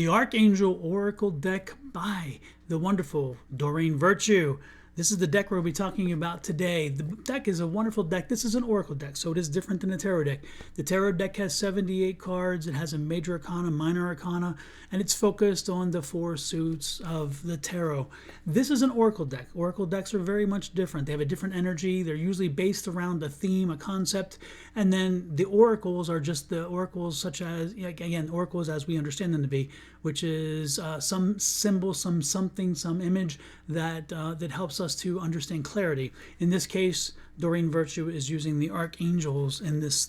the Archangel Oracle deck by the wonderful Doreen Virtue. This is the deck we'll be talking about today. The deck is a wonderful deck. This is an Oracle deck, so it is different than the Tarot deck. The Tarot deck has 78 cards. It has a major arcana, minor arcana, and it's focused on the four suits of the Tarot. This is an Oracle deck. Oracle decks are very much different. They have a different energy. They're usually based around a theme, a concept, and then the oracles are just the oracles such as, again, oracles as we understand them to be, which is some symbol, some something, some image that helps us to understand clarity. In this case, Doreen Virtue is using the Archangels in this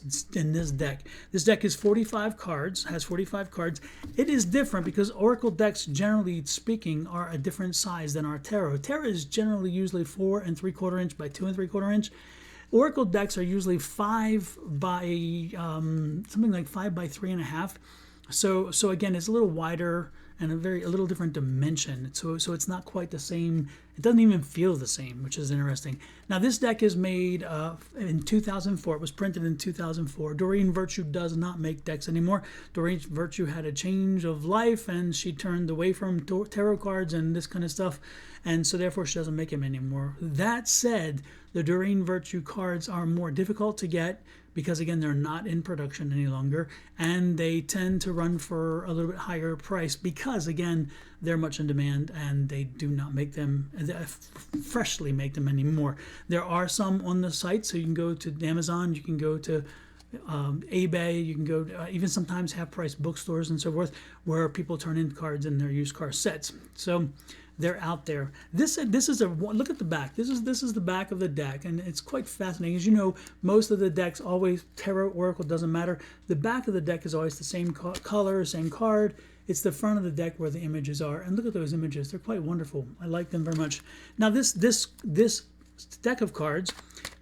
deck. This deck is 45 cards, has 45 cards. It is different because Oracle decks, generally speaking, are a different size than our Tarot. Tarot is generally usually 4 3/4 inch by 2 3/4 inch. Oracle decks are usually 5 by something like 5 by 3.5. So again, it's a little wider and a little different dimension. So it's not quite the same. It doesn't even feel the same, which is interesting. Now this deck is made in 2004. It was printed in 2004. Doreen Virtue does not make decks anymore. Doreen Virtue had a change of life, and she turned away from tarot cards and this kind of stuff, and so therefore she doesn't make them anymore. That said, the Doreen Virtue cards are more difficult to get because, again, they're not in production any longer, and they tend to run for a little bit higher price because, again, they're much in demand and they do not make them, freshly make them anymore. There are some on the site, so you can go to Amazon, you can go to eBay, you can go to, even sometimes half-price bookstores and so forth, where people turn in cards in their used car sets. So they're out there. This is a look at the back. This is the back of the deck, and it's quite fascinating. As you know, most of the decks always Tarot, Oracle, doesn't matter. The back of the deck is always the same color, same card. It's the front of the deck where the images are, and look at those images. They're quite wonderful. I like them very much. Now this deck of cards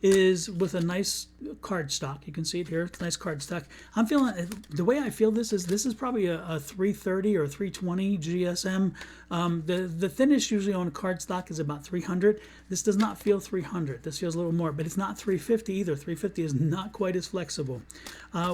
is with a nice card stock. You can see it here. It's a nice card stock. I'm feeling, the way I feel this is probably a 330 or 320 GSM. The thinnest usually on a card stock is about 300. This does not feel 300. This feels a little more, but it's not 350 either. 350 is not quite as flexible.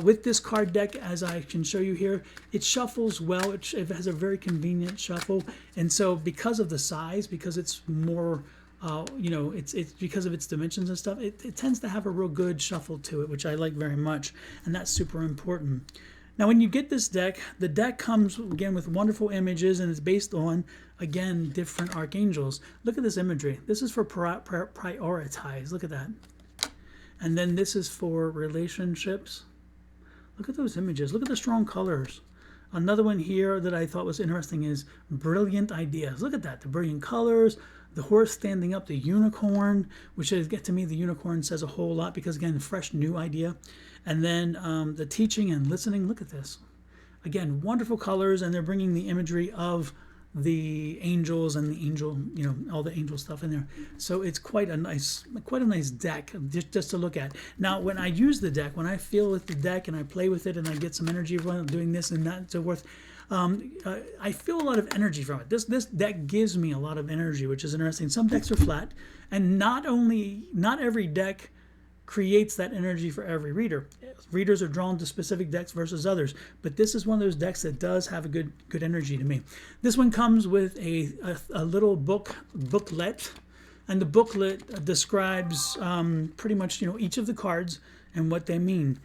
With this card deck, as I can show you here, it shuffles well. It has a very convenient shuffle, and so because of the size, because it's more it's because of its dimensions and stuff, it tends to have a real good shuffle to it, which I like very much, and that's super important. Now, when you get this deck, the deck comes, again, with wonderful images, and it's based on, again, different archangels. Look at this imagery. This is for prioritize. Look at that. And then this is for relationships. Look at those images. Look at the strong colors. Another one here that I thought was interesting is brilliant ideas. Look at that, the brilliant colors, the horse standing up, the unicorn, which is, to me, the unicorn says a whole lot because, again, fresh, new idea. And then the teaching and listening. Look at this. Again, wonderful colors, and they're bringing the imagery of the angels and the angel, all the angel stuff in there. So it's quite a nice deck just to look at. Now, when I use the deck, when I feel with the deck and I play with it and I get some energy from doing this and that and so forth, I feel a lot of energy from it. This deck gives me a lot of energy, which is interesting. Some decks are flat, and not every deck creates that energy for every reader. Readers are drawn to specific decks versus others, but this is one of those decks that does have a good energy to me. This one comes with a little booklet, and the booklet describes pretty much each of the cards and what they mean.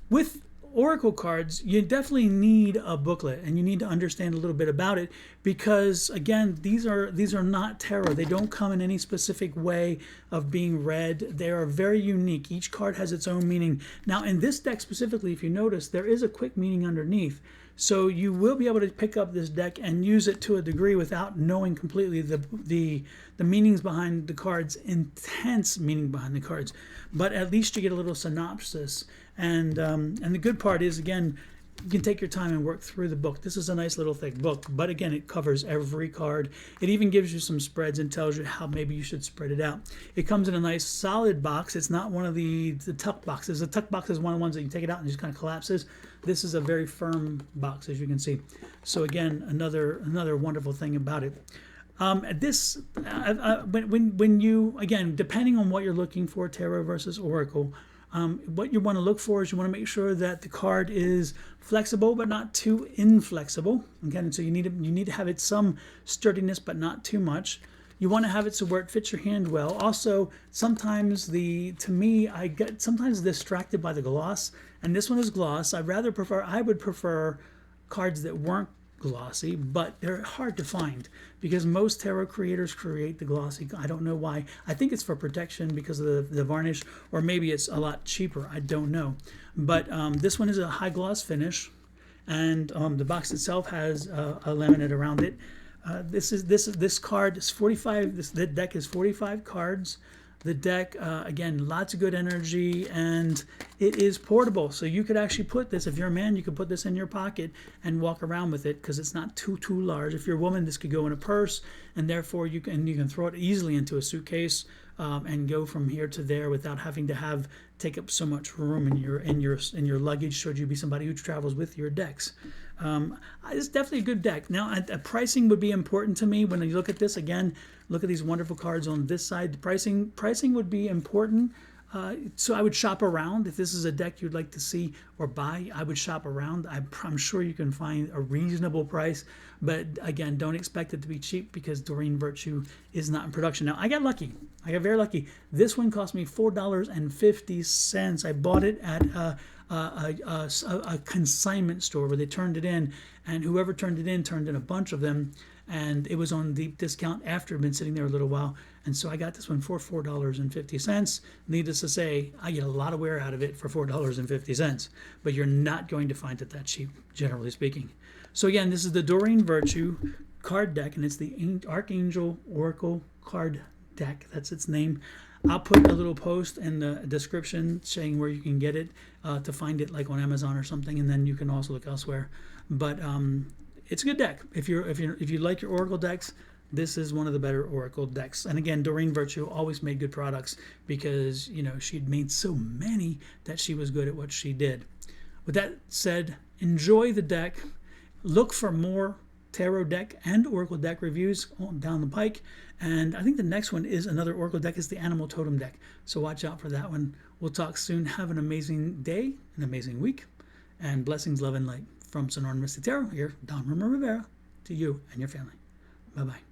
With Oracle cards, you definitely need a booklet, and you need to understand a little bit about it because, again, these are not tarot. They don't come in any specific way of being read. They are very unique. Each card has its own meaning. Now, in this deck specifically, if you notice, there is a quick meaning underneath. So you will be able to pick up this deck and use it to a degree without knowing completely the meanings behind the cards, intense meaning behind the cards. But at least you get a little synopsis. And the good part is, again, you can take your time and work through the book. This is a nice little thick book, but again, it covers every card. It even gives you some spreads and tells you how maybe you should spread it out. It comes in a nice solid box. It's not one of the tuck boxes. The tuck box is one of the ones that you take it out and it just kind of collapses. This is a very firm box, as you can see. So again, another wonderful thing about it. When you, again, depending on what you're looking for, tarot versus oracle, What you want to look for is you want to make sure that the card is flexible but not too inflexible. Again, so you need to have it some sturdiness but not too much. You want to have it so where it fits your hand well. Also, sometimes to me, I get sometimes distracted by the gloss, and this one is gloss. I would prefer cards that weren't glossy, but they're hard to find because most tarot creators create the glossy. I don't know why. I think it's for protection because of the varnish, or maybe it's a lot cheaper. I don't know. But this one is a high gloss finish, and the box itself has a laminate around it. This card is 45. The deck is 45 cards. The deck, again, lots of good energy, and it is portable. So you could actually put this, if you're a man, you could put this in your pocket and walk around with it because it's not too large. If you're a woman, this could go in a purse, and therefore you can throw it easily into a suitcase and go from here to there without having to take up so much room in your luggage. Should you be somebody who travels with your decks. It's definitely a good deck. Now, pricing would be important to me when you look at this. Again, look at these wonderful cards on this side. The pricing would be important. So I would shop around. If this is a deck you'd like to see or buy, I would shop around. I'm sure you can find a reasonable price. But again, don't expect it to be cheap because Doreen Virtue is not in production. Now, I got lucky. I got very lucky. This one cost me $4.50. I bought it at a consignment store where they turned it in, and whoever turned in a bunch of them, and it was on deep discount after it had been sitting there a little while, and so I got this one for $4.50. Needless to say, I get a lot of wear out of it for $4.50, but you're not going to find it that cheap, generally speaking. So again, this is the Doreen Virtue card deck, and it's the Archangel Oracle card deck. That's its name. I'll put a little post in the description saying where you can get it to find it, like on Amazon or something, and then you can also look elsewhere. But it's a good deck. If you like your Oracle decks, this is one of the better Oracle decks. And again, Doreen Virtue always made good products because she'd made so many that she was good at what she did. With that said, enjoy the deck. Look for more tarot deck and Oracle deck reviews down the pike. And I think the next one is another Oracle deck. Is the Animal Totem deck. So watch out for that one. We'll talk soon. Have an amazing day, an amazing week, and blessings, love, and light from Sonora Mystic Tarot. Here, Don Rumer Rivera, to you and your family. Bye-bye.